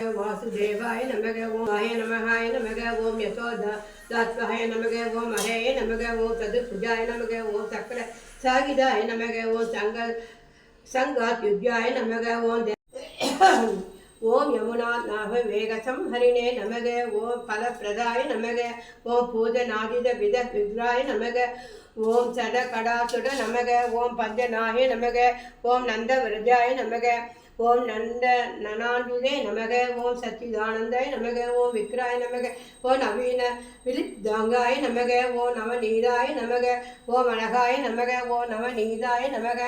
वासुदेवाय नमः ओम हाय नमः ओम यशोदात्महाय नमः ओम हरे नमः ओम चतुर्भुजाय नमः ओम चक्र सागिदाय नमः ओम संगात्युज्याय नमः ओम यमुनानाभ वेगसं हरिणे नमः ओम फलप्रदाय नमः ओम पूजनादिद विद विग्राय नमः ओम सदकडासुड नमः ओम पंचनाहे नमः ओम नंदव्रजाय नमः ओम नंद ननांजुदे नमः ओम सच्चिदानंदाय नमः ओम विक्राय नमः ओम नवीन विलिप्तांगाय नमः ओम नवनीताय नमः ओम अनघाय नमः ओम नवनीताय नमः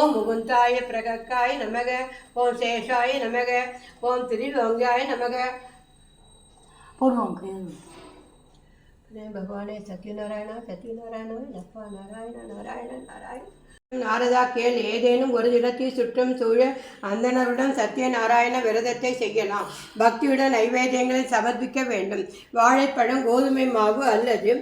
ओम मुकुंदाय प्रगकाय नमः ओम शेषाय नमः ओम त्रिलोक्याय नमः। भगवान सत्यनारायण सत्यनारायण लप्पा नारायण नारायण नारायण நாரதா கேள் ஏதேனும் ஒரு இடத்தில் சுற்றும் சூழ அந்தனருடன் சத்யநாராயண விரதத்தை செய்யலாம். பக்தியுடன் நைவேத்தியங்களை சமர்ப்பிக்க வேண்டும். வாழைப்பழம், கோதுமை மாவு அல்லது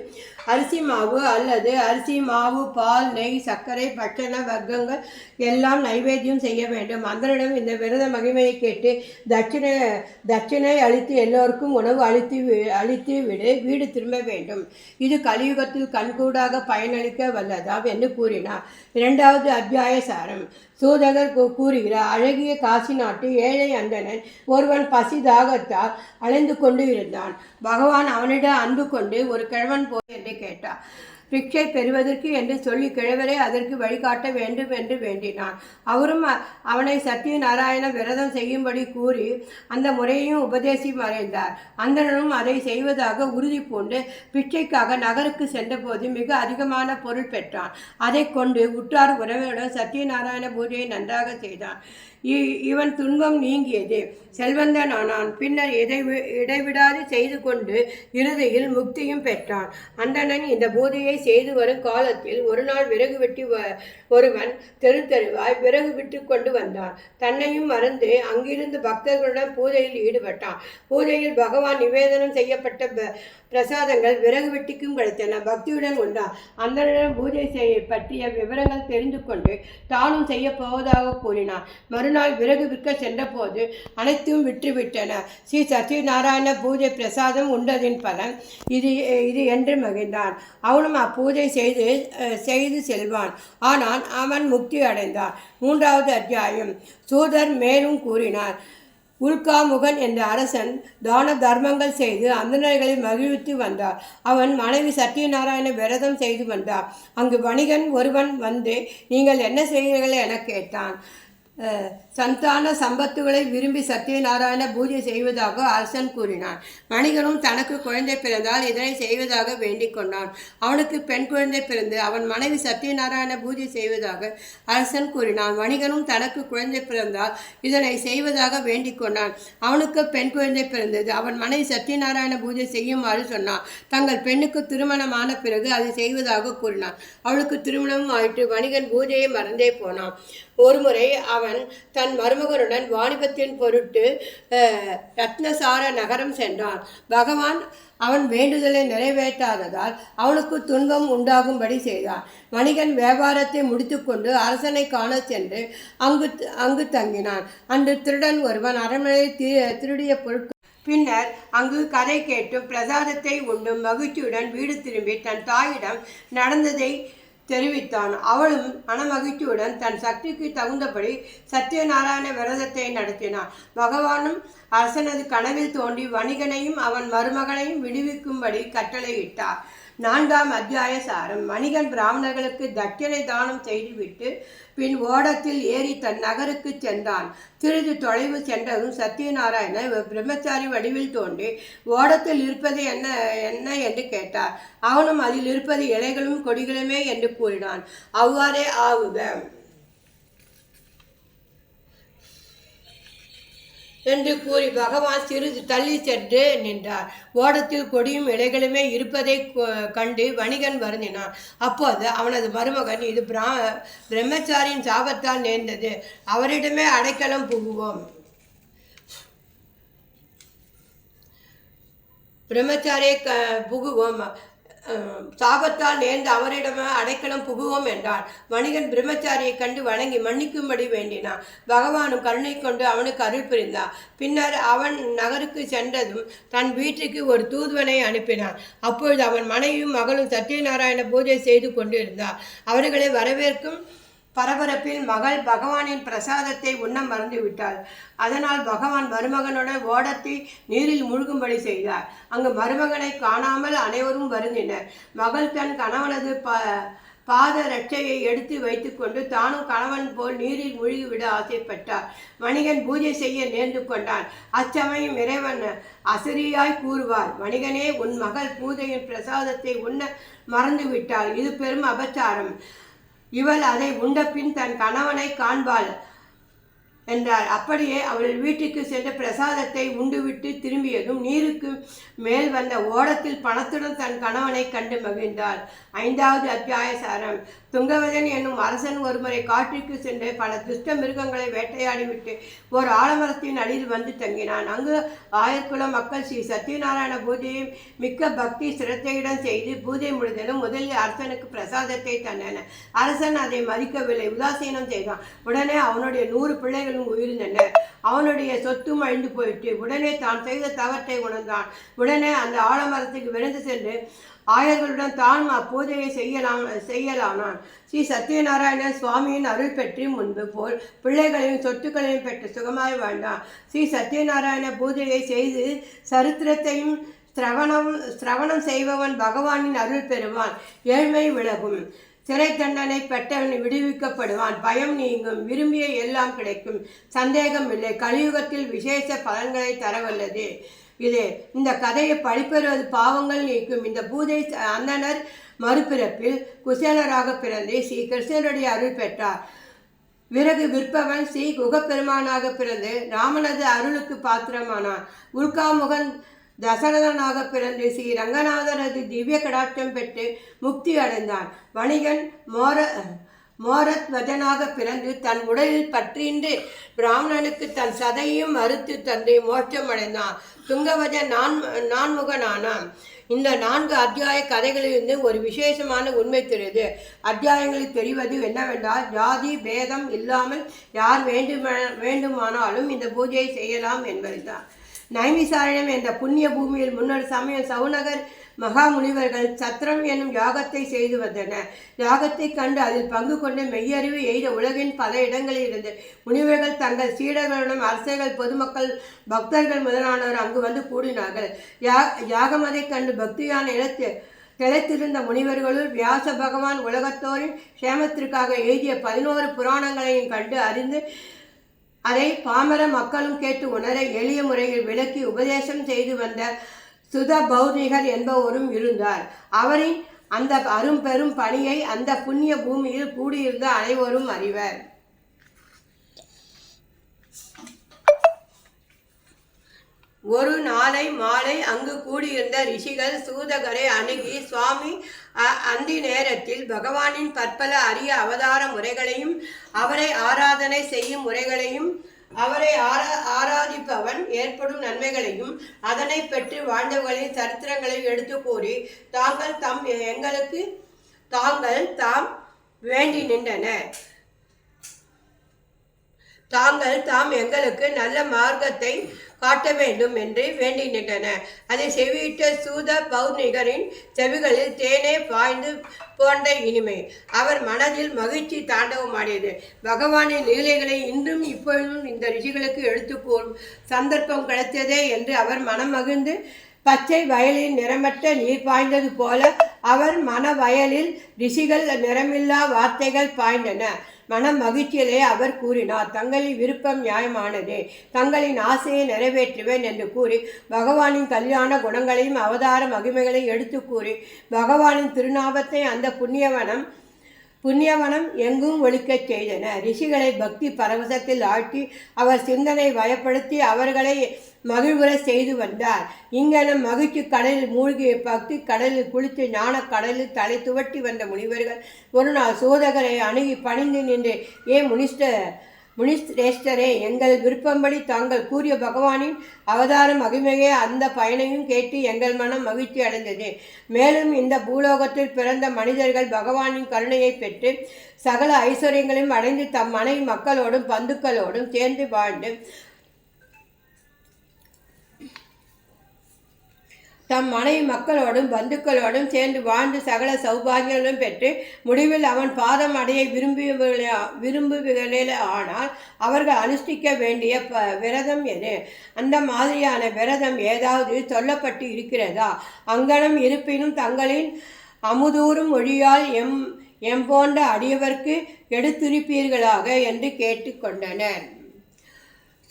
அரிசி மாவு அல்லது அரிசி மாவு, பால், நெய், சர்க்கரை, பட்சண வர்க்கங்கள் எல்லாம் நைவேத்தியம் செய்ய வேண்டும். அந்தனிடம் இந்த விரத மகிமையை கேட்டு தட்சிணை அளித்து எல்லோருக்கும் உணவு அளித்து விடு வீடு திரும்ப வேண்டும். இது கலியுகத்தில் கண்கூடாக பயனளிக்க வல்லதாம் என்று கூறினார். இரண்டாவது அத்தியாய சாரம். சூதகர் கூறுகிறார், அழகிய காசி நாட்டு ஏழை அந்தணன் ஒருவன் பசி தாகத்தால் அலைந்து கொண்டு இருந்தான். பகவான் அவனிடம் அன்பு கொண்டு ஒரு கிழவன் போய் என்று கேட்டார். பிக்ஷை பெறுவதற்கு என்று சொல்லி கிழவரை அதற்கு வழிகாட்ட வேண்டும் என்று வேண்டினான். அவரும் அவனை சத்யநாராயண விரதம் செய்யும்படி கூறி அந்த முறையையும் உபதேசி மறைந்தார். அந்தணனும் அதை செய்வதாக உறுதி பூண்டு பிச்சைக்காக நகருக்கு சென்றபோது மிக அதிகமான பொருள் பெற்றான். அதை கொண்டு உற்றார் உறவினருடன் சத்யநாராயண பூஜையை நன்றாக செய்தான். இவன் துன்பம் நீங்கியது, செல்வந்தனானான். பின்னர் இடைவிடாது செய்து கொண்டு இறுதியில் முக்தியும் பெற்றான். அந்தணன் இந்த பூஜையை செய்து வரும் காலத்தில் ஒரு நாள் விறகு வெட்டி ஒருவன் தெருவாய் விறகு விட்டு கொண்டு வந்தான். தன்னையும் மறந்து அங்கிருந்து பக்தர்களுடன் பூஜையில் ஈடுபட்டான். பூஜையில் பகவான் நிவேதனம் செய்யப்பட்ட பிரசாதங்கள் விறகு வெட்டிக்கும் கிடைத்தன. பக்தியுடன் உண்டான். அந்தணன் பூஜை பற்றிய விவரங்கள் தெரிந்து கொண்டு தானும் செய்ய போவதாக கூறினான். மறுநாள் விறகு விற்க சென்ற போது அனைத்தும் விற்றுவிட்டன. ஸ்ரீ சத்யநாராயண பூஜை பிரசாதம் உண்டதின் பலன் இது என்று மகிழ்ந்தான். அவனும் அப்பூஜை செய்து செல்வான். ஆனால் அவன் முக்தி அடைந்தான். மூன்றாவது அத்தியாயம். சூதர் மேலும் கூறினார், உல்காமுகன் என்ற அரசன் தான தர்மங்கள் செய்து அந்தணர்களை மகிழ்வித்து வந்தார். அவன் மனைவி சத்யநாராயண விரதம் செய்து வந்தார். அங்கு வணிகன் ஒருவன் வந்து, நீங்கள் என்ன செய்கிறீர்கள் என கேட்டான். சந்தான சம்பத்துகளை விரும்பி சத்யநாராயண பூஜை செய்வதாக அரசன் கூறினான். வணிகனும் தனக்கு குழந்தை பிறந்தால் இதனை செய்வதாக வேண்டிக் கொண்டான். அவனுக்கு பெண் குழந்தை பிறந்து அவன் மனைவி சத்யநாராயண பூஜை செய்வதாக அரசன் கூறினான். வணிகனும் தனக்கு குழந்தை பிறந்தால் இதனை செய்வதாக வேண்டிக் கொண்டான். அவனுக்கு பெண் குழந்தை பிறந்தது. அவன் மனைவி சத்யநாராயண பூஜை செய்யுமாறு சொன்னான். தங்கள் பெண்ணுக்கு திருமணமான பிறகு அதை செய்வதாக கூறினான். அவளுக்கு திருமணமும் ஆயிற்று. வணிகன் பூஜையை மறந்தே போனான். ஒருமுறை அவன் தன் மருமகனுடன் வாணிபத்தின் பொருட்டு ரத்னசார நகரம் சென்றான். பகவான் அவன் வேண்டுதலை நிறைவேற்றாததால் அவனுக்கு துன்பம் உண்டாகும்படி செய்தான். வணிகன் வியாபாரத்தை முடித்துக்கொண்டு அரசனை காண சென்று அங்கு தங்கினான். அன்று திருடன் ஒருவன் அரண்மனையில் திருடிய பொருட்கள் பின்னர் அங்கு கதை கேட்டும் பிரசாதத்தை உண்டும் மகிழ்ச்சியுடன் வீடு திரும்பி தன் தாயிடம் நடந்ததை தெரிவித்தான். அவளும் மனமகிழ்ச்சியுடன் தன் சக்திக்கு தகுந்தபடி சத்யநாராயண விரதத்தை நடத்தினான். பகவானும் அரசனது கனவில் தோன்றி வணிகனையும் அவன் மருமகனையும் விடுவிக்கும்படி கட்டளையிட்டார். நான்காம் அத்தியாய சாரம். வணிகன் பிராமணர்களுக்கு தட்சணை தானம் செய்துவிட்டு பின் ஓடத்தில் ஏறி தன் நகருக்கு சென்றான். சிறிது தொலைவு சென்றதும் சத்யநாராயணன் பிரம்மச்சாரி வடிவில் தோன்றி ஓடத்தில் இருப்பது என்ன என்று கேட்டார். அவனும் அதில் இருப்பது இலைகளும் கொடிகளுமே என்று கூறினான். அவ்வாறே ஆகுக என்று கூறி பகவான் சிறிது தள்ளி சென்று நின்றார். ஓடத்தில் கொடியும் இலைகளுமே இருப்பதை கண்டு வணிகன் வருந்தினான். அப்போது அவனது மருமகன், இது பிரம்மச்சாரியின் சாபத்தால் நேர்ந்தது, அவரிடமே அடைக்கலம் புகுவோம். பிரம்மச்சாரியை புகுவோம் சாபத்தால் நேர்ந்து அவரிடம் அடைக்கலம் புகுவோம் என்றான். வணிகன் பிரம்மச்சாரியை கண்டு வணங்கி மன்னிக்கும்படி வேண்டினான். பகவானும் கருணை கொண்டு அவனுக்கு அருள் புரிந்தான். பின்னர் அவன் நகருக்கு சென்றதும் தன் வீட்டுக்கு ஒரு தூதுவனை அனுப்பினான். அப்பொழுது அவன் மனைவியும் மகளும் சத்யநாராயண பூஜை செய்து கொண்டிருந்தார். அவர்களை வரவேற்கும் பரபரப்பில் மகள் பகவானின் பிரசாதத்தை உண்ண மறந்துவிட்டாள். அதனால் பகவான் மருமகனுடன் ஓடத்தை நீரில் மூழ்கும்படி செய்தார். அங்கு மருமகனை காணாமல் அனைவரும் வருந்தினர். மகள் தன் கணவனது பாத ரட்சையை எடுத்து வைத்துக்கொண்டு தானும் கணவன் போல் நீரில் மூழ்கிவிட ஆசைப்பட்டார். வணிகன் பூஜை செய்ய நேர்ந்து கொண்டான். அச்சமயம் இறைவன் அசரியாய் கூறுவார், வணிகனே, உன் மகள் பூஜையின் பிரசாதத்தை உண்ண மறந்துவிட்டாள். இது பெரும் அபச்சாரம். இவள் அதை உண்ட பின் தன் கணவனை காண்பாள் என்றார். அப்படியே அவள் வீட்டுக்கு சென்ற பிரசாதத்தை உண்டுவிட்டு திரும்பியதும் நீருக்கு மேல் வந்த ஓடத்தில் பணத்துடன் தன் கணவனை கண்டு மகிழ்ந்தாள். 5வது அத்தியாய சாரம். துங்கவதன் என்னும் அரசன் ஒருமுறை காட்டிற்கு சென்று பல துஷ்ட மிருகங்களை வேட்டையாடிவிட்டு ஒரு ஆலமரத்தின் அடியில் வந்து தங்கினான். அங்கு 1000 குல மக்கள் ஸ்ரீ சத்யநாராயண பூஜையை மிக்க பக்தி சிரத்தையுடன் செய்து பூஜை முடிந்ததும் முதலில் அரசனுக்கு பிரசாதத்தை தந்தனர். அரசன் அதை மதிக்கவில்லை, உதாசீனம் செய்தான். உடனே அவனுடைய 100 பிள்ளைகளும் உயிர்ந்தனர். அவனுடைய சொத்தும் அழிந்து போயிற்று. உடனே தான் செய்த தவற்றை உணர்ந்தான். உடனே அந்த ஆலமரத்துக்கு விரைந்து சென்று ஆயர்களுடன் தான் அப்பூஜையை செய்யலானான். ஸ்ரீ சத்யநாராயண சுவாமியின் அருள் பெற்று முன்பு போல் பிள்ளைகளையும் சொத்துக்களையும் பெற்று சுகமாய் வாழ்ந்தான். ஸ்ரீ சத்யநாராயண பூஜையை செய்து சரித்திரத்தையும் சிரவணம் செய்பவன் பகவானின் அருள் பெறுவான். ஏழ்மை விலகும். சிறை தண்டனை பெற்றவன் விடுவிக்கப்படுவான். பயம் நீங்கும். விரும்பிய எல்லாம் கிடைக்கும். சந்தேகம் இல்லை. கலியுகத்தில் விசேஷ பலன்களை தரவல்லது. இந்த கதையை படிப்பெறுவது பாவங்கள் நீக்கும். இந்த பூஜை அந்தனர் மறுபிறப்பில் குசேலராக பிறந்து ஸ்ரீ கிருஷ்ணருடைய அருள் பெற்றார். விறகு விற்பவன் ஸ்ரீ குகப்பெருமானாக பிறந்து ராமனது அருளுக்கு பாத்திரமானான். உல்காமுகன் தசரதனாக பிறந்து ஸ்ரீ ரங்கநாதரது திவ்ய கடாட்சம் பெற்று முக்தி அடைந்தான். வணிகன் மோரத்வஜனாக பிறந்து தன் உடலில் பற்றின்றி பிராமணனுக்கு தன் சதையும் மறுத்து தந்தை மோட்சம் அடைந்தான். துங்கவஜன் நான்முகனானான். இந்த 4 அத்தியாய கதைகளிலிருந்து ஒரு விசேஷமான உண்மை தெரியுது. அத்தியாயங்களில் தெரிவது என்னவென்றால், ஜாதி பேதம் இல்லாமல் யார் வேண்டுமானாலும் இந்த பூஜையை செய்யலாம் என்பதுதான். நைமிசாரண்யம் என்ற புண்ணிய பூமியில் முன்னொரு சமயம் சவுனகர் மகா முனிவர்கள் சத்திரம் என்னும் யாகத்தை செய்து வந்தனர். யாகத்தை கண்டு அதில் பங்கு கொண்டு மெய்யறிவு எய்த உலகின் பல இடங்களில் இருந்து முனிவர்கள் தங்கள் சீடர்களுடன் அரசர்கள், பொதுமக்கள், பக்தர்கள் முதலானோர் அங்கு வந்து கூடினார்கள். யாகமதை கண்டு பக்தியான திளைத்திருந்த முனிவர்களுள் வியாச பகவான் உலகத்தோரின் சேமத்திற்காக எழுதிய 11 புராணங்களையும் கண்டு அறிந்து அதை பாமர மக்களும் கேட்டு உணர எளிய முறையில் விளக்கி உபதேசம் செய்து வந்த சுத பௌர்ணிகர் என்பவரும் இருந்தார். அவரின் அந்த அரும்பெரும் பணியை அந்த புண்ணிய பூமியில் கூடியிருந்த அனைவரும் அறிவர். ஒரு நாளை மாலை அங்கு கூடியிருந்த ரிஷிகள் சூதகரை அணுகி, சுவாமி, அந்தி நேரத்தில் பகவானின் பற்பல அரிய அவதார முறைகளையும் அவரை ஆராதனை செய்யும் முறைகளையும் அவரை ஆராதிப்பவன் ஏற்படும் நன்மைகளையும் அதனை பெற்று வாழ்ந்தவர்களின் சரித்திரங்களை எடுத்து கூறி தாம் வேண்டி நின்றனர். தாம் எங்களுக்கு நல்ல மார்க்கத்தை காட்ட வேண்டும் என்று வேண்டி நின்றனர். அதை செவியிட்ட சூத பௌர்ணிகரின் செவிகளில் தேனே பாய்ந்து போன்ற இனிமை. அவர் மனதில் மகிழ்ச்சி தாண்டவமாடியது. பகவானின் லீலைகளை இன்றும் இப்பொழுதும் இந்த ரிஷிகளுக்கு எடுத்து கூறும் சந்தர்ப்பம் கிடைத்ததே என்று அவர் மனம் மகிழ்ந்து, பச்சை வயலில் நிறமற்ற நீர் பாய்ந்தது போல அவர் மன வயலில் ரிஷிகள் நிறமில்லா வார்த்தைகள் பாய்ந்தன. மனம் மகிழ்ச்சியிலே அவர் கூறினார், தங்களின் விருப்பம் நியாயமானதே, தங்களின் ஆசையை நிறைவேற்றுவேன் என்று கூறி பகவானின் கல்யாண குணங்களையும் அவதார மகிமைகளையும் எடுத்து கூறி பகவானின் திருநாமத்தை அந்த புண்ணியவனம் எங்கும் ஒழிக்கச் செய்தனர். ரிஷிகளை பக்தி பரவசத்தில் ஆழ்த்தி அவர் சிந்தனை வயப்படுத்தி அவர்களை மகிழ்வுற செய்து வந்தார். இங்கனம் மகிழ்ச்சி கடலில் மூழ்கிய பக்தி கடலில் குளித்து ஞான கடலில் தலை துவட்டி வந்த முனிவர்கள் ஒரு நாள் சோதகரை அணுகி பணிந்து நின்று, ஏ முனிஸ்ரேஷ்டரே, எங்கள் விருப்பம்படி தாங்கள் கூறிய பகவானின் அவதார மகிமையே அந்த பயனையும் கேட்டு எங்கள் மனம் மகிழ்ச்சி அடைந்தது. மேலும் இந்த பூலோகத்தில் பிறந்த மனிதர்கள் பகவானின் கருணையை பெற்று சகல ஐஸ்வர்யங்களையும் அடைந்து தம் மனைவி மக்களோடும் பந்துக்களோடும் சேர்ந்து வாழ்ந்து தம் மனைவி மக்களோடும் பந்துக்களோடும் சேர்ந்து வாழ்ந்து சகல சௌபாகியங்களும் பெற்று முடிவில் அவன் பாதம் அடைய விரும்புகளே ஆனால் அவர்கள் அனுஷ்டிக்க வேண்டிய விரதம் எது? அந்த மாதிரியான விரதம் ஏதாவது சொல்லப்பட்டு இருக்கிறதா? அங்கனம் இருப்பினும் தங்களின் அமுதூறும் மொழியால் போன்ற அடியவர்க்கு எடுத்துரைப்பீர்களாக என்று கேட்டுக்கொண்டனர்.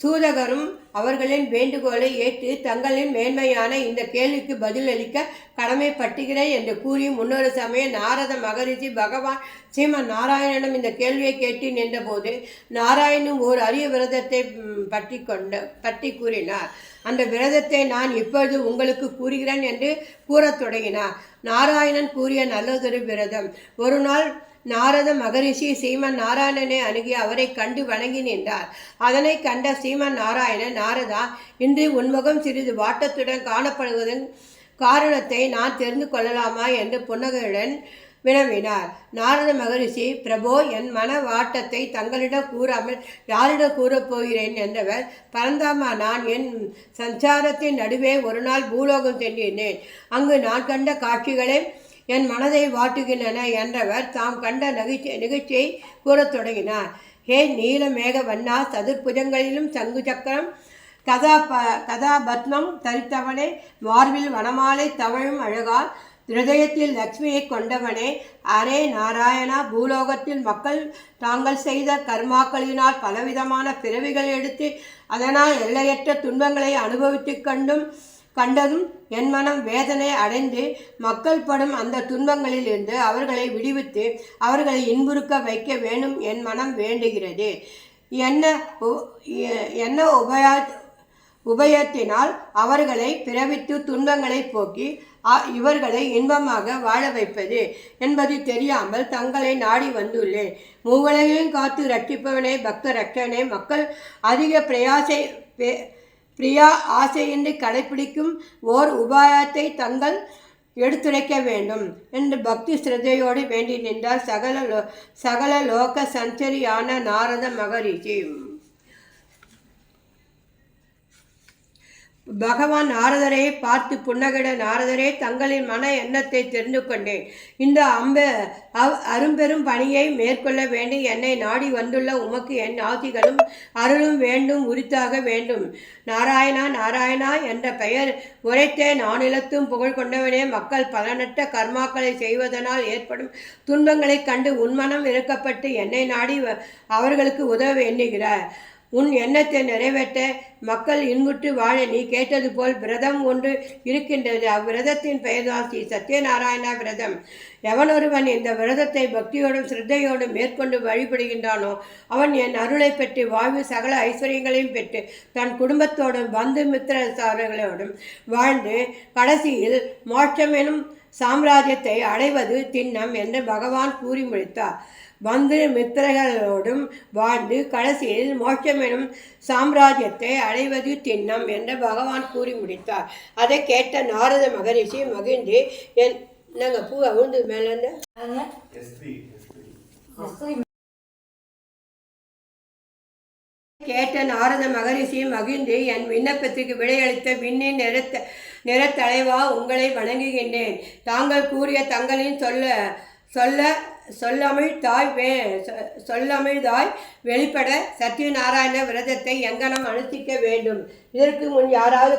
சூதகரும் அவர்களின் வேண்டுகோளை ஏற்று தங்களின் மேன்மையான இந்த கேள்விக்கு பதிலளிக்க கடமைப்பட்டுகிறேன் என்று கூறி முன்னொரு சமயம் நாரத மகரிஷி பகவான் ஸ்ரீமன் நாராயணனிடம் இந்த கேள்வியை கேட்டு நின்றபோது நாராயணனும் ஓர் அரிய விரதத்தை பற்றி கூறினார். அந்த விரதத்தை நான் இப்பொழுது உங்களுக்கு கூறுகிறேன் என்று கூறத் தொடங்கினார். நாராயணன் கூறிய நல்லதொரு விரதம். ஒரு நாள் நாரத மகரிஷி ஸ்ரீமன் நாராயணனை அணுகி அவரை கண்டு வணங்கி நின்றார். அதனை கண்ட ஸ்ரீமன் நாராயணன், நாரதா, இன்று உன்முகம் சிறிது வாட்டத்துடன் காணப்படுவதன் காரணத்தை நான் தெரிந்து கொள்ளலாமா என்று புன்னகையுடன் வினவினார். நாரத மகரிஷி, பிரபோ, என் மன வாட்டத்தை தங்களிடம் கூறாமல் யாரிடம் கூறப் போகிறேன் என்றவர். பரந்தாமா, நான் என் சஞ்சாரத்தின் நடுவே ஒரு நாள் பூலோகம் சென்றிருந்தேன். அங்கு நான் கண்ட காட்சிகளை என் மனதை வாட்டுகின்றன என்றவர் தாம் கண்ட நிகழ்ச்சியை கூறத் தொடங்கினார். ஹே நீலமேக வண்ணா, சதுர்புஜங்களிலும் சங்கு சக்கரம் கதாபத்மம் தரித்தவனே, மார்பில் வனமாலை தவழும் அழகா, ஹிருதயத்தில் லக்ஷ்மியை கொண்டவனே, அரே நாராயணா, பூலோகத்தில் மக்கள் தாங்கள் செய்த கர்மாக்களினால் பலவிதமான பிறவிகள் எடுத்து அதனால் எல்லையற்ற துன்பங்களை அனுபவித்து கண்டதும் என் மனம் வேதனை அடைந்து மக்கள் படும் அந்த துன்பங்களில் இருந்து அவர்களை விடுவித்து அவர்களை இன்புறுக்க வைக்க வேண்டும் என் மனம் வேண்டுகிறது. என்ன உபயத்தினால் அவர்களை பிறவித்து துன்பங்களை போக்கி இவர்களை இன்பமாக வாழ வைப்பது என்பது தெரியாமல் தங்களை நாடி வந்துள்ளேன். மூவலையும் காத்து ரட்சிப்பவனே, பக்த ரட்சனே, மக்கள் அதிக பிரியா ஆசையின்றி கடைபிடிக்கும் ஓர் உபாயத்தை தங்கள் எடுத்துரைக்க வேண்டும் என்று பக்தி சிரத்தையோடு வேண்டி நின்றார் சகல லோக சஞ்சரியான நாரத மகரிஷி. பகவான் நாரதரை பார்த்து புன்னகையிட, நாரதரே, தங்களின் மன எண்ணத்தை தெரிந்து கொண்டேன். இந்த அரும்பெரும் பணியை மேற்கொள்ள வேண்டி என்னை நாடி வந்துள்ள உமக்கு என் ஆசிகளும் அருளும் வேண்டும், உரித்தாக வேண்டும். நாராயணா நாராயணா என்ற பெயர் உரைத்தே நானிலத்தும் புகழ் கொண்டவனே, மக்கள் பலனற்ற கர்மாக்களை செய்வதனால் ஏற்படும் துன்பங்களைக் கண்டு உன்மனம் இறக்கப்பட்டு என்னை நாடி அவர்களுக்கு உதவ எண்ணுகிறார். உன் எண்ணத்தை நிறைவேற்ற மக்கள் இன்புற்று வாழ நீ கேட்டது போல் விரதம் ஒன்று இருக்கின்றது. அவ்விரதத்தின் பெயர்தான் ஸ்ரீ சத்யநாராயண விரதம். எவனொருவன் இந்த விரதத்தை பக்தியோடும் சிரத்தையோடும் மேற்கொண்டு வழிபடுகின்றானோ அவன் என் அருளை பெற்று வாழ்வு சகல ஐஸ்வர்யங்களையும் பெற்று தன் குடும்பத்தோடும் பந்து மித்திரர்களோடும் வாழ்ந்து கடைசியில் மோட்சம் எனும் சாம்ராஜ்யத்தை அடைவது திண்ணம் என்று பகவான் கூறி முடித்தார். பந்து மித்திரர்களோடும் வாழ்ந்து கடைசியில் மோட்சம் எனும் சாம்ராஜ்யத்தை அடைவது திண்ணம் என்று பகவான் கூறி முடித்தார். அதை கேட்ட நாரத மகரிஷி மகிழ்ந்து, நாங்கள் பூ அவுந்து மேலேருந்து கேட்ட நாரத மகரிஷி மகிழ்ந்து, என் விண்ணப்பத்துக்கு விடையளித்த விண்ணின் நிறத்தலைவா, உங்களை வணங்குகின்றேன். தாங்கள் கூறிய தங்களின் சொல்லமிழ்தாய் வெளிப்பட சத்யநாராயண விரதத்தை எங்கனம் அனுஷ்டிக்க வேண்டும். இதற்கு முன் யாராவது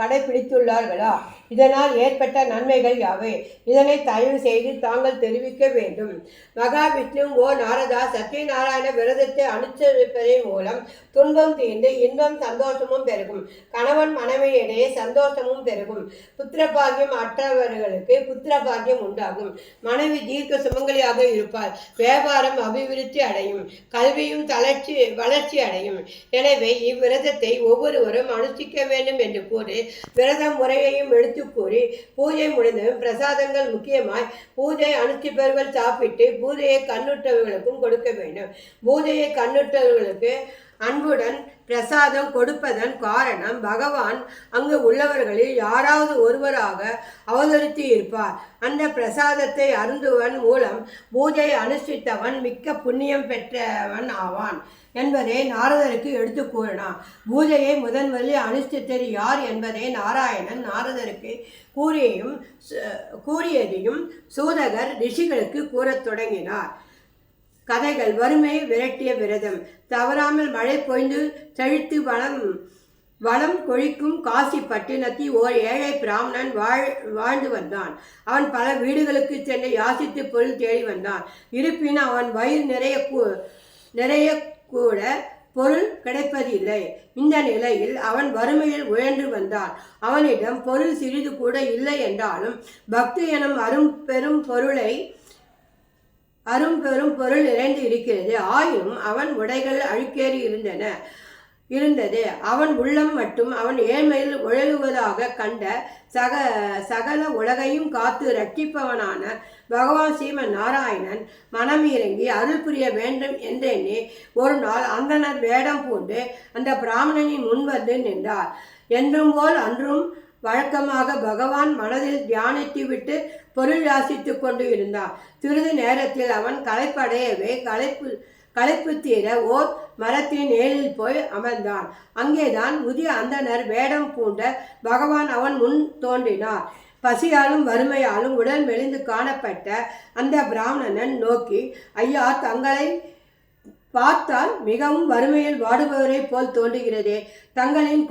கடைபிடித்துள்ளார்களா? இதனால் ஏற்பட்ட நன்மைகள் யாவை? இதனை தயவு செய்து தாங்கள் தெரிவிக்க வேண்டும். மகாவிஷ்ணு, ஓ நாரதா, சத்யநாராயண விரதத்தை அனுசரிப்பதன் மூலம் துன்பம் தீர்ந்து இன்பம் சந்தோஷமும் பெருகும். கணவன் மனைவியிடையே சந்தோஷமும் பெருகும். புத்திரபாகியம் அற்றவர்களுக்கு புத்திரபாகியம் உண்டாகும். மனைவி தீர்க்க சுமங்கலியாக இருப்பார். வியாபாரம் அபிவிருத்தி அடையும். கல்வியும் வளர்ச்சி அடையும். எனவே இவ்விரதத்தை ஒவ்வொருவரும் அனுஷ்டிக்க வேண்டும் என்று கூறி விரத முறையையும் எடுத்து எடுத்து கூறி பூஜை முடிந்ததும் பிரசாதங்கள் முக்கியமாய் பூஜை அனுஷ்டிப்பவர்கள் சாப்பிட்டு பூஜையை கண்ணுற்றவர்களுக்கும் கொடுக்க வேண்டும். பூஜையை கண்ணுற்றவர்களுக்கு அன்புடன் பிரசாதம் கொடுப்பதன் காரணம் பகவான் அங்கு உள்ளவர்களில் யாராவது ஒருவராக அவதரித்து இருப்பார். அந்த பிரசாதத்தை அருந்துவன் மூலம் பூஜை அனுஷ்டித்தவன் மிக்க புண்ணியம் பெற்றவன் ஆவான் என்பதை நாரதருக்கு எடுத்து கூறினார். பூஜையை முதலில் அனுஷ்டித்தது யார் என்பதை நாராயணன் நாரதருக்கு கூறியதையும் சூதகர் ரிஷிகளுக்கு கூறத் தொடங்கினார். கதைகள். வறுமையை விரட்டிய விரதம். தவறாமல் மழை பொய்ந்து செழித்து வளம் கொழிக்கும் காசி பட்டினத்தில் ஓர் ஏழை பிராமணன் வாழ்ந்து வந்தான். அவன் பல வீடுகளுக்கு சென்று யாசித்து பொருள் தேடி வந்தான். இருப்பினும் அவன் வயிறு நிறைய கூட பொருள் கிடைப்பதில்லை. இந்த நிலையில் அவன் வறுமையில் உழன்று வந்தான். அவனிடம் பொருள் சிறிது கூட இல்லை என்றாலும் பக்தி எனும் அரும்பெரும் பொருள் நிறைந்து இருக்கிறது. ஆயினும் அவன் உடைகள் அழுக்கேறி இருந்தது. அவன் உள்ளம் மட்டும் அவன் ஏழ்மையில் உழலுவதாக கண்ட சகல உலகையும் காத்து ரட்சிப்பவனான பகவான் ஸ்ரீமன் நாராயணன் மனம் இறங்கி அருள் புரிய வேண்டும் என்றெண்ணி ஒரு நாள் அந்தனர் வேடம் பூண்டு அந்த பிராமணனின் முன் வந்து நின்றார். என்றும் போல் அன்றும் வழக்கமாக பகவான் மனதில் தியானித்து விட்டு பொருள் யாசித்து கொண்டு இருந்தான். சிறிது நேரத்தில் அவன் களைப்படையவே களைப்பு தீர ஓர் மரத்தின் நேரில் போய் அமர்ந்தான். அங்கேதான் முதிய அந்தனர் வேடம் பூண்ட பகவான் அவன் முன் தோன்றினார். பசியாலும் வறுமையாலும் உடல் மெலிந்து காணப்பட்ட அந்த பிராமணன் நோக்கி, ஐயா, தங்களை பார்த்தால் மிகவும் வறுமையில் வாடுபவரை போல் தோன்றுகிறதே. தங்களின்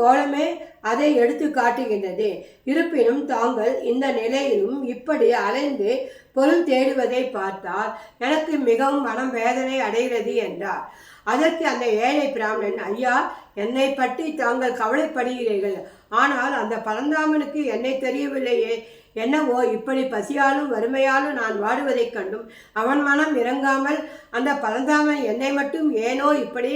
கோலமே அதை எடுத்து காட்டுகின்றது. இருப்பினும் தாங்கள் இந்த நிலையிலும் இப்படி அலைந்து பொருள் தேடுவதை பார்த்தால் எனக்கு மிகவும் மனம் வேதனை அடைகிறது என்றார். அதற்கு அந்த ஏழை பிராமணன், ஐயா, என்னை பற்றி தாங்கள் கவலைப்படுகிறீர்கள். ஆனால் அந்த பரந்தாமனுக்கு என்னை தெரியவில்லையே. என்னவோ இப்படி பசியாலும் வறுமையாலும் நான் வாடுவதைக் கண்டும் அவன் மனம் இறங்காமல் அந்த பரந்தாமன் என்னை மட்டும் ஏனோ இப்படி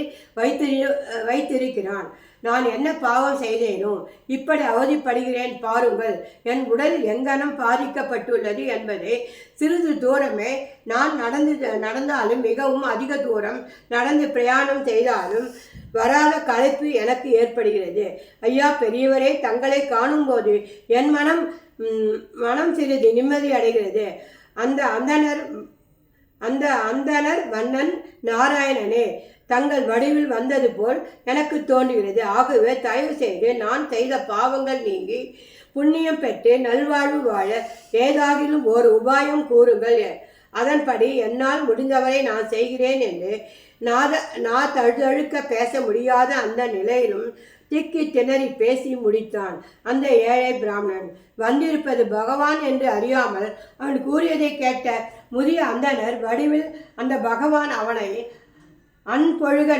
வைத்திருக்கிறான். நான் என்ன பாவம் செய்தேனோ இப்படி அவதிப்படுகிறேன் பாருங்கள். என் உடல் எங்கனம் பாதிக்கப்பட்டுள்ளது என்பதை சிறிது தூரமே நான் நடந்தாலும் மிகவும் அதிக தூரம் நடந்து பிரயாணம் செய்தாலும் வராத களைப்பு எனக்கு ஏற்படுகிறது. ஐயா பெரியவரே, தங்களை காணும்போது என் மனம் சிறிது நிம்மதி அடைகிறது. அந்த அந்தனர் வண்ணன் நாராயணனே தங்கள் வடிவில் வந்தது போல் எனக்கு தோன்றுகிறது. ஆகவே தயவு செய்து நான் செய்த பாவங்கள் நீங்கி புண்ணியம் பெற்று நல்வாழ்வு வாழ ஏதாகிலும் ஓர் உபாயம் கூறுங்கள். அதன்படி என்னால் முடிந்தவரை நான் செய்கிறேன் என்று நான் தழுதழுக்க பேச முடியாத அந்த நிலையிலும் திக்கி திணறி பேசி முடித்தான். அந்த ஏழை பிராமணன் வந்திருப்பது பகவான் என்று அறியாமல் அவன் கூறியதை கேட்ட முதிய அந்தனர் வடிவில் அந்த பகவான் அவனை அன்பொழுக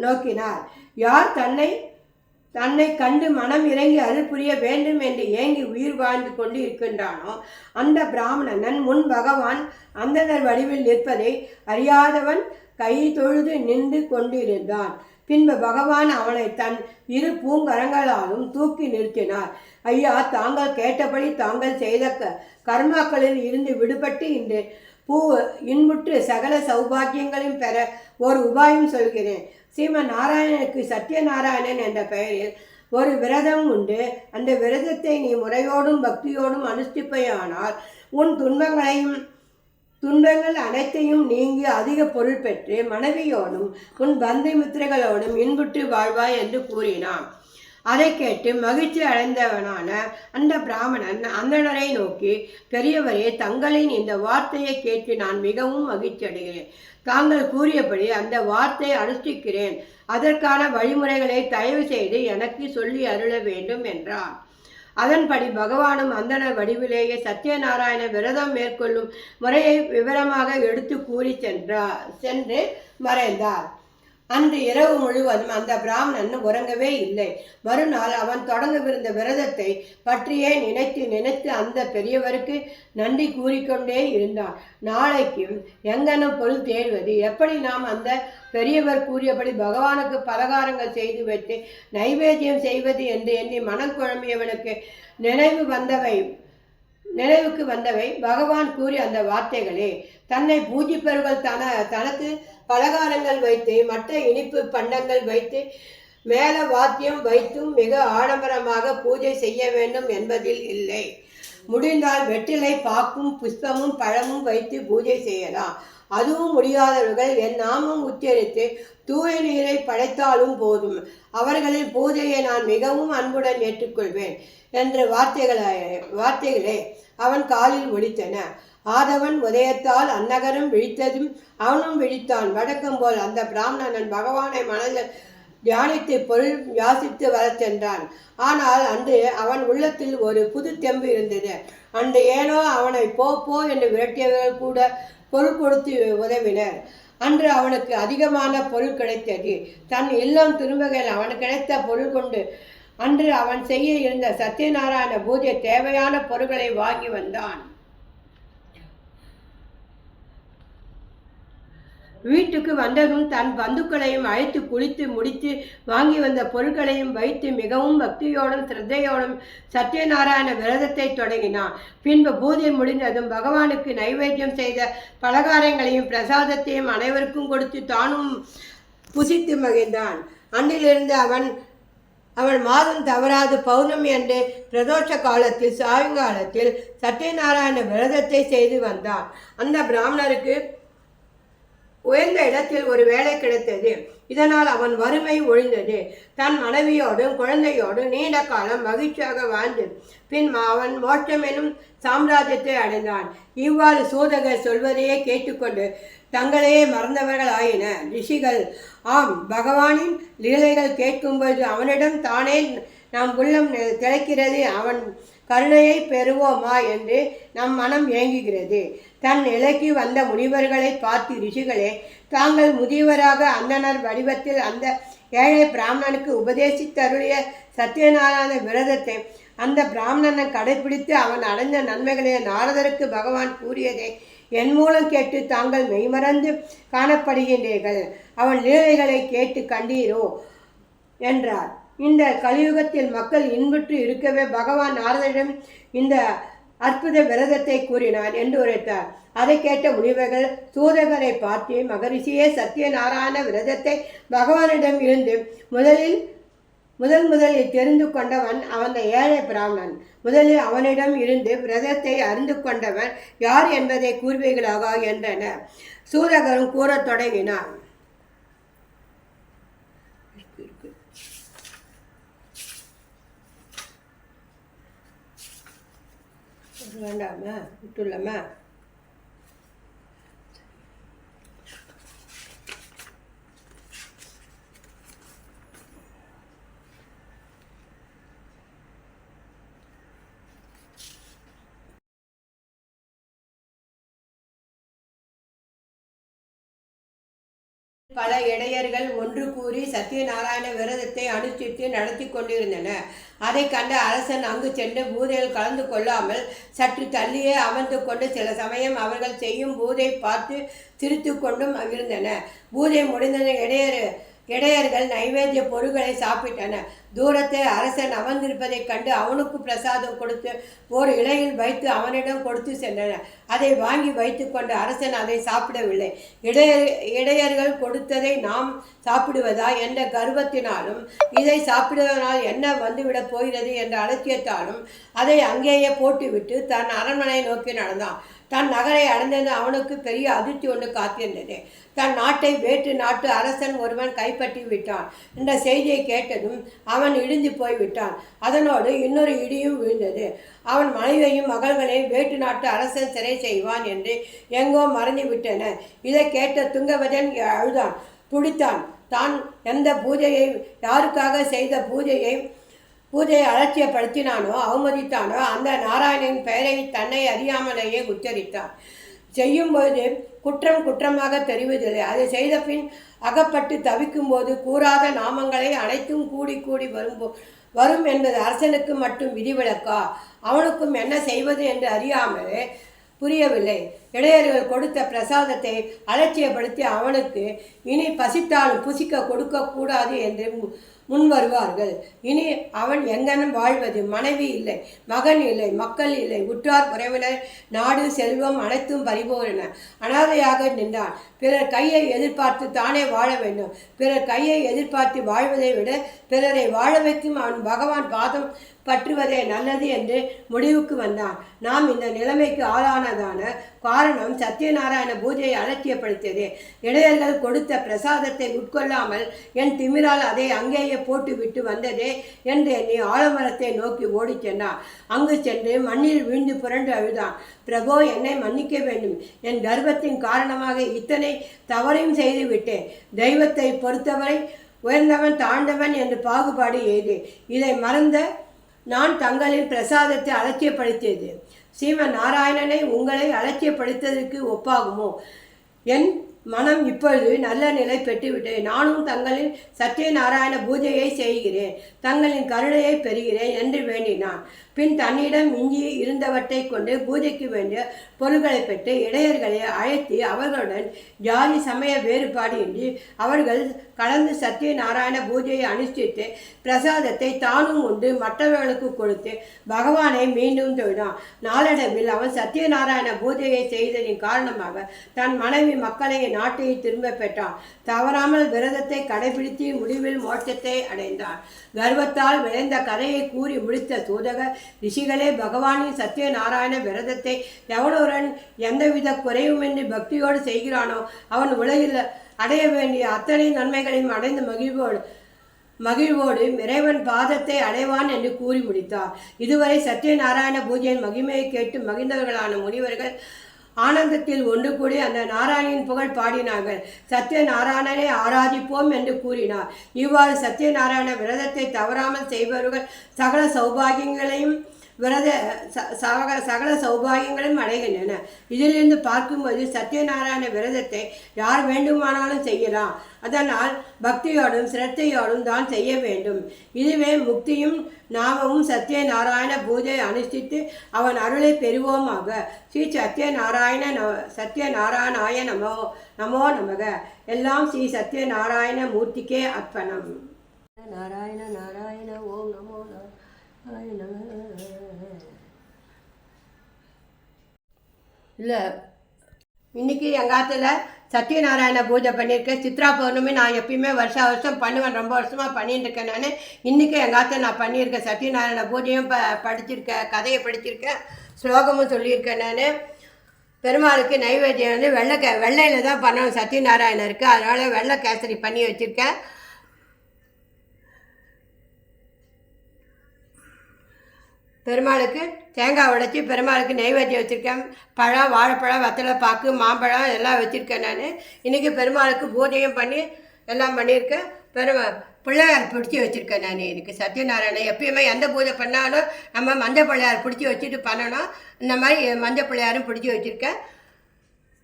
நோக்கினார். யார் தன்னை கண்டு மனம் இறங்கி அருள் புரிய வேண்டும் என்று ஏங்கி உயிர் வாழ்ந்து கொண்டு இருக்கின்றானோ அந்த பிராமணன் முன் பகவான் அந்தனர் வடிவில் நிற்பதை அறியாதவன் கை தொழுது நின்று கொண்டிருந்தான். பின்பு பகவான் அவனை தன் இரு பூங்கரங்களாலும் தூக்கி நிறுத்தினார். ஐயா, தாங்கள் கேட்டபடி தாங்கள் செய்த கர்மாக்களில் இருந்து விடுபட்டு இன்று இன்புற்று சகல சௌபாகியங்களையும் பெற ஒரு உபாயம் சொல்கிறேன். ஸ்ரீமன் நாராயணனுக்கு சத்யநாராயணன் என்ற பெயரில் ஒரு விரதம் உண்டு. அந்த விரதத்தை நீ முறையோடும் பக்தியோடும் அனுஷ்டிப்பையானால் உன் துன்பங்கள் அனைத்தையும் நீங்கி அதிக பொருள் பெற்று மனைவியோடும் உன் பந்தை மித்திரங்களோடும் இன்புற்று வாழ்வாய் என்று கூறினான். அதை கேட்டு மகிழ்ச்சி அடைந்தவனான அந்த பிராமணன் அந்தணரை நோக்கி, பெரியவரே, தங்களின் இந்த வார்த்தையை கேட்டு நான் மிகவும் மகிழ்ச்சி அடைகிறேன். தாங்கள் கூறியபடி அந்த வார்த்தையை அனுஷ்டிக்கிறேன். அதற்கான வழிமுறைகளை தயவு செய்து எனக்கு சொல்லி அருள வேண்டும் என்றார். அதன்படி பகவானும் அந்தணர் வடிவிலேயே சத்யநாராயண விரதம் மேற்கொள்ளும் முறையை விவரமாக எடுத்து கூறி சென்று மறைந்தார். அன்று இரவு முழுவதும் அந்த பிராமணன் உறங்கவே இல்லை. மறுநாள் அவன் தொடங்கவிருந்த விரதத்தை பற்றியே நினைத்து நினைத்து அந்த பெரியவருக்கு நன்றி கூறிக்கொண்டே இருந்தான். நாளைக்கு எங்கனம் பொருள் தேடுவது, எப்படி நாம் அந்த பெரியவர் கூறியபடி பகவானுக்கு பலகாரங்கள் செய்து வைத்து நைவேத்தியம் செய்வது என்று எண்ணி மனம் குழம்பியவனுக்கு நினைவுக்கு வந்தவை பகவான் கூறிய அந்த வார்த்தைகளே. தன்னை பூஜிப்பவர்கள் தனக்கு பலகாரங்கள் வைத்து மற்ற இனிப்பு பண்டங்கள் வைத்து மேல வாத்தியம் வைத்தும் மிக ஆடம்பரமாக பூஜை செய்ய வேண்டும் என்பதில் இல்லை. முடிந்தால் வெற்றிலை பாக்கும் புஷ்பமும் பழமும் வைத்து பூஜை செய்யலாம். அதுவும் முடியாதவர்கள் என் நாமம் உச்சரித்து தூய நீரை படைத்தாலும் போதும், அவர்களின் பூஜையை நான் மிகவும் அன்புடன் ஏற்றுக்கொள்வேன் என்ற வார்த்தைகளே அவன் காலில் ஒலித்தன. ஆதவன் உதயத்தால் அந்நகரம் விழித்ததும் அவனும் விழித்தான். வழக்கம் போல் அந்த பிராமணன் பகவானை மனதில் தியானித்து பொருள் யாசித்து வரச் சென்றான். ஆனால் அன்று அவன் உள்ளத்தில் ஒரு புது தெம்பு இருந்தது. அன்று ஏனோ அவனை போ என்று விரட்டியவர்கள் கூட பொருள் கொடுத்து உதவினர். அன்று அவனுக்கு அதிகமான பொருள் கிடைத்தது. தன் இல்லம் திரும்புகையில் அவன் கிடைத்த பொருள் கொண்டு அன்று அவன் செய்ய இருந்த சத்யநாராயண பூஜை தேவையான பொருட்களை வாங்கி வந்தான். வீட்டுக்கு வந்ததும் தன் பந்துக்களையும் அழைத்து குளித்து முடித்து வாங்கி வந்த பொருட்களையும் வைத்து மிகவும் பக்தியோடும் சிரத்தையோடும் சத்யநாராயண விரதத்தை தொடங்கினான். பின்பு பூஜை முடிந்ததும் பகவானுக்கு நைவேத்தியம் செய்த பலகாரங்களையும் பிரசாதத்தையும் அனைவருக்கும் கொடுத்து தானும் புசித்து மகிழ்ந்தான். அன்றிலிருந்து அவன் மாதம் தவறாது பௌர்ணமி அன்று பிரதோஷ காலத்தில் சாயங்காலத்தில் சத்யநாராயண விரதத்தை செய்து வந்தான். அந்த பிராமணருக்கு உயர்ந்த இடத்தில் ஒரு வேலை கிடைத்தது. இதனால் அவன் வறுமை ஒழிந்தது. தன் மனைவியோடும் குழந்தையோடும் நீண்ட காலம் மகிழ்ச்சியாக வாழ்ந்து பின் அவன் மோட்சம் எனும் சாம்ராஜ்யத்தை அடைந்தான். இவ்வாறு சூதகர் சொல்வதையே கேட்டுக்கொண்டு தங்களையே மறந்தவர்கள் ஆயின ரிஷிகள். ஆம், பகவானின் லீலைகள் கேட்கும்போது அவனிடம் தானே நம் உள்ளம் திளைக்கிறது. அவன் கருணையை பெறுவோமா என்று நம் மனம் ஏங்குகிறது. தன் நிலைக்கு வந்த முனிவர்களை பார்த்து ரிஷிகளே, தாங்கள் முதியவராக அந்தனர் வடிவத்தில் அந்த ஏழை பிராமணனுக்கு உபதேசித்தருளிய சத்யநாராயண விரதத்தை அந்த பிராமணனை கடைபிடித்து அவன் அடைந்த நன்மைகளை நாரதருக்கு பகவான் கூறியதை என் மூலம் கேட்டு தாங்கள் மெய்மறந்து காணப்படுகின்றீர்கள். அவன் லீலைகளை கேட்டு கண்டீரோ என்றார். இந்த கலியுகத்தில் மக்கள் இன்புற்று இருக்கவே பகவான் நாரதரிடம் இந்த அற்புத விரதத்தை கூறினார் என்று உரைத்தார். அதை கேட்ட முனிவர்கள் சூதகரை பார்த்து, மகரிஷியே, சத்யநாராயண விரதத்தை பகவானிடம் இருந்து முதலில் தெரிந்து கொண்டவன் அந்த ஏழை பிராமணன். முதலில் அவனிடம் இருந்து விரதத்தை அறிந்து கொண்டவன் யார் என்பதை கூறுவீர்களாக என்றனர். சூதகரும் கூறத் தொடங்கினார். வேண்டாமா, விட்டுள்ளமா? பல இடையர்கள் ஒன்று கூறி சத்யநாராயண விரதத்தை அனுஷ்டித்து நடத்தி கொண்டிருந்தனர். அதை கண்ட அரசன் அங்கு சென்று பூஜையில் கலந்து கொள்ளாமல் சற்று தள்ளியே அமர்ந்து கொண்டு சில சமயம் அவர்கள் செய்யும் பூஜை பார்த்து சிரித்து கொண்டும் இருந்தனர். பூஜை முடிந்த இடையர்கள் நைவேத்திய பொருட்களை சாப்பிட்டனர். தூரத்தில் அரசன் அமர்ந்திருப்பதைக் கண்டு அவனுக்கு பிரசாதம் கொடுத்து ஒரு இலையில் வைத்து அவனிடம் கொடுத்து சென்றனர். அதை வாங்கி வைத்து கொண்டு அரசன் அதை சாப்பிடவில்லை. இடையர்கள் கொடுத்ததை நாம் சாப்பிடுவதா என்ற கர்வத்தினாலும் இதை சாப்பிடுவதனால் என்ன வந்துவிடப் போகிறது என்ற அலட்சியத்தாலும் அதை அங்கேயே போட்டுவிட்டு தன் அரண்மனை நோக்கி நடந்தான். தன் நகரை அடைந்தது அவனுக்கு பெரிய அதிர்ச்சி ஒன்று காத்திருந்தது. தன் நாட்டை வேற்று நாட்டு அரசன் ஒருவன் கைப்பற்றி விட்டான் என்ற செய்தியை கேட்டதும் அவன் இடிந்து போய்விட்டான். அதனோடு இன்னொரு இடியும் விழுந்தது. அவன் மனைவியையும் மகள்களையும் வேற்று நாட்டு அரசன் சிறை செய்வான் என்று எங்கோ மறந்து விட்டனர். இதை கேட்ட துங்கபதன் அழுதான், துடித்தான். தான் எந்த பூஜையை, யாருக்காக செய்த பூஜையை அலட்சியப்படுத்தினானோ அவமதித்தானோ அந்த நாராயணனின் பெயரை தன்னை அறியாமலேயே உச்சரித்தான். செய்யும்போது குற்றம் குற்றமாக தெரிவதில்லை. அதை செய்த பின் அகப்பட்டு தவிக்கும்போது கூறாத நாமங்களை அனைத்தும் கூடி கூடி வரும் என்பது அரசனுக்கு மட்டும் விதிவிலக்கா? அவனுக்கும் என்ன செய்வது என்று அறியாமலே புரியவில்லை. இடையர்கள் கொடுத்த பிரசாதத்தை அலட்சியப்படுத்தி அவனுக்கு இனி பசித்தாலும் புசிக்க கொடுக்கக்கூடாது என்று முன் வருவார்கள். இனி அவன் எங்கனும் வாழ்வது? மனைவி இல்லை, மகன் இல்லை, மக்கள் இல்லை, உற்றார் உறவினர், நாடு, செல்வம் அனைத்தும் பறிபோயின. அனாதையாக நின்றான். பிறர் கையை எதிர்பார்த்து தானே வாழ வேண்டும். பிறர் கையை எதிர்பார்த்து வாழ்வதை விட பிறரை வாழ வைக்கும் அவன் பகவான் பாதம் பற்றுவதே நல்லது என்று முடிவுக்கு வந்தான். நாம் இந்த நிலைமைக்கு ஆளானதான காரணம் சத்யநாராயண பூஜையை அலட்சியப்படுத்தியதே. இடையர்கள் கொடுத்த பிரசாதத்தை உட்கொள்ளாமல் என் திமிரால் அதை அங்கேயே போட்டுவிட்டு வந்ததே என்று எண்ணி ஆலமரத்தை நோக்கி ஓடி சென்றான். அங்கு சென்று மண்ணில் வீழ்ந்து புரண்டு அழுதான். பிரபோ, என்னை மன்னிக்க வேண்டும். என் கர்வத்தின் காரணமாக இத்தனை தவறையும் செய்து விட்டேன். தெய்வத்தை பொறுத்தவரை உயர்ந்தவன் தாழ்ந்தவன் என்று பாகுபாடு ஏது. இதை மறந்த நான் தங்களின் பிரசாதத்தை அலட்சியப்படுத்தியது ஸ்ரீமன் நாராயணனை உங்களை அலட்சியப்படுத்ததற்கு ஒப்பாகுமோ? என் மனம் இப்பொழுது நல்ல நிலை பெற்றுவிட்டேன். நானும் தங்களின் சத்யநாராயண பூஜையை செய்கிறேன், தங்களின் கருணையை பெறுகிறேன் என்று வேண்டினான். பின் தன்னிடம் மிஞ்சி இருந்தவற்றை கொண்டு பூஜைக்கு வேண்டிய பொருட்களை பெற்று இடையர்களை அழைத்து அவர்களுடன் ஜாதி சமய வேறுபாடு இன்றி அவர்கள் கலந்து சத்யநாராயண பூஜையை அனுஷ்டித்து பிரசாதத்தை தானும் உண்டு மற்றவர்களுக்கு கொடுத்து பகவானை மீண்டும் தொழுதான். நாளடைவில் அவன் சத்யநாராயண பூஜையை செய்ததின் காரணமாக தன் மனைவி மக்களையும் நாட்டையை திரும்ப பெற்றான். தவறாமல் விரதத்தை கடைபிடித்து முடிவில் மோட்சத்தை அடைந்தான். கர்வத்தால் விளைந்த கதையை கூறி முடித்த சூதகர் ரிஷிகளே, பகவானின் சத்யநாராயண விரதத்தை எவனொருவன் எந்தவித குறைவுமின்றி பக்தியோடு செய்கிறானோ அவன் உலகில் அடைய வேண்டிய அத்தனை நன்மைகளையும் அடைந்து மகிழ்வோடு இறைவன் பாதத்தை அடைவான் என்று கூறி முடித்தார். இதுவரை சத்யநாராயண பூஜையின் மகிமையை கேட்டு மகிழ்ந்தவர்களான முனிவர்கள் ஆனந்தத்தில் ஒன்று கூடி அந்த நாராயணின் புகழ் பாடினார்கள். சத்யநாராயணனை ஆராதிப்போம் என்று கூறினார். இவ்வாறு சத்யநாராயண விரதத்தை தவறாமல் செய்பவர்கள் சகல சௌபாகியங்களையும் சகல சௌபாகியங்களும் அடைகின்றன. இதிலிருந்து பார்க்கும்போது சத்யநாராயண விரதத்தை யார் வேண்டுமானாலும் செய்யலாம். அதனால் பக்தியோடும் சிரத்தையோடும் தான் செய்ய வேண்டும். இதுவே முக்தியும். நாமவும் சத்யநாராயண பூஜை அனுஷ்டித்து அவன் அருளை பெறுவோமாக. ஸ்ரீ சத்யநாராயணாய நமோ நமக. எல்லாம் ஸ்ரீ சத்யநாராயண மூர்த்திக்கே அர்ப்பணம். நாராயண நாராயண ஓம் நமோ நாராயண. இல்லை, இன்றைக்கி எங்கள் ஆற்றுல சத்யநாராயண பூஜை பண்ணியிருக்கேன். சித்ரா பௌர்ணமி நான் எப்பயுமே வருஷம் பண்ணுவேன். ரொம்ப வருஷமாக பண்ணிட்டு இருக்கேன். நான் இன்றைக்கி எங்கள் ஆற்றுல நான் பண்ணியிருக்கேன். சத்யநாராயண பூஜையும் படிச்சிருக்கேன், கதையை படிச்சிருக்கேன், ஸ்லோகமும் சொல்லியிருக்கேன். நான் பெருமாளுக்கு நைவேத்தியம் வந்து வெள்ளையில் தான் பண்ணணும் சத்யநாராயணருக்கு. அதனால் வெள்ளை கேசரி பண்ணி வச்சுருக்கேன். பெருமாளுக்கு தேங்காய் உடைச்சி பெருமாளுக்கு நெய்வேத்தியம் வச்சுருக்கேன். பழம், வாழைப்பழம், வெத்தலை பாக்கு, மாம்பழம் எல்லாம் வச்சுருக்கேன். நான் இன்றைக்கி பெருமாளுக்கு பூஜையும் பண்ணி எல்லாம் பண்ணியிருக்கேன். பிள்ளையார் பிடிச்சி வச்சுருக்கேன். நான் இதுக்கு சத்யநாராயணன் எப்பயுமே எந்த பூஜை பண்ணாலும் நம்ம மஞ்சள் பிள்ளையார் பிடிச்சி வச்சுட்டு பண்ணணும். இந்த மாதிரி மஞ்சள் பிள்ளையாரும் பிடிச்சி வச்சுருக்கேன்.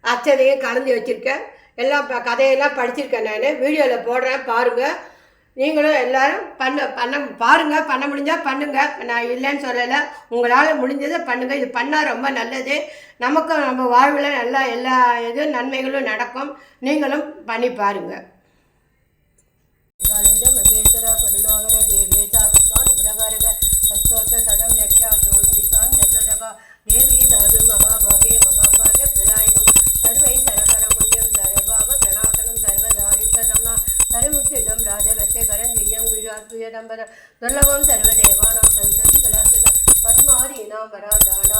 அச்சதையும் கலந்து வச்சுருக்கேன். எல்லாம் கதையெல்லாம் படிச்சிருக்கேன். நான் வீடியோவில் போடுறேன், பாருங்கள். நீங்களும் எல்லோரும் பாருங்கள். பண்ண முடிஞ்சால் பண்ணுங்கள். நான் இல்லைன்னு சொல்லலை. உங்களால் முடிஞ்சதை பண்ணுங்கள். இது பண்ணால் ரொம்ப நல்லது. நமக்கும் நம்ம வாழ்வில் நல்லா எல்லா இதுவும் நன்மைகளும் நடக்கும். நீங்களும் பண்ணி பாருங்கள். மகேஸ்வர கருணாகர தேவேதா உரகரக அஸ்தோத்த சதம் லட்சா ஜோதி விஸ்வாம் ஜதரக தேவி சாது மகாபாகே மகாபாகிய பிரதாயகம் சர்வை சரகரமுன்யம் சர்வாக பிரணாசனம் சர்வதாரித்தம்னா சரமுச்சிதம் ராஜவச்ச கரந்திரியம் குஜாத்வியதம்பர துர்லபம் சர்வதேவானாம் சரஸ்வதி கலாசுதம் பத்மாதீனாம் வராதான